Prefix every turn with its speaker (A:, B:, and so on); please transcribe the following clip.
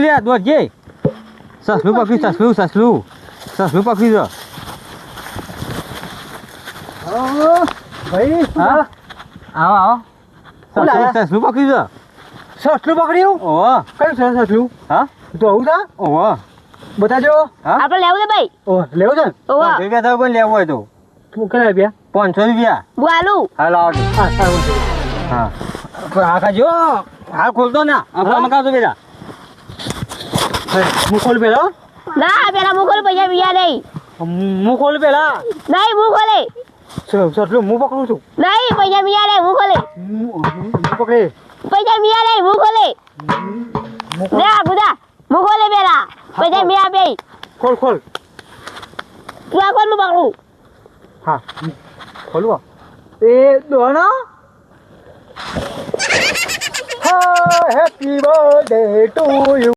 A: પકડી લે દોડજે સસલું પકડી સસલું પકડી દો
B: ભાઈ
A: હા આવો સસલું પકડી દો
B: સસલું પકડ્યું
A: ઓહો
B: કયું છે સસલું
A: હા
B: તો આવું છે
A: ઓહો
B: બતાજો
A: હા
C: આપણે લેવું છે ભાઈ
B: ઓ લેવું છે ને?
C: ઓવા
A: 500 રૂપિયા કોઈ લેવું હોય તો
B: તું કેટલા રૂપિયા
A: 500 રૂપિયા
C: બોલું
A: હા લાવો છો.
B: હા સારું છે
A: હા આ ખાજો હા ખોલતો ના આપણે મગાવતો બેટા
B: હું ખોલ પેલા
C: ના પેલા મું ખોલ પૈસા બીજા નહીં
B: હું ખોલ પેલા
C: નહીં મું ખોલે
B: સસલું હું પકડું છું
C: નહીં પૈસા બીજા નહીં મું ખોલે
B: હું પકડે
C: પૈસા બીજા નહીં મું ખોલે લે આ ગુદા મું ખોલે પેલા પૈસા બીજા બે
B: ખોલ ખોલ
C: તું આ કોણ મું પકડું
B: હા ખોલવા એ દોના હેપી બર્થડે ટુ યુ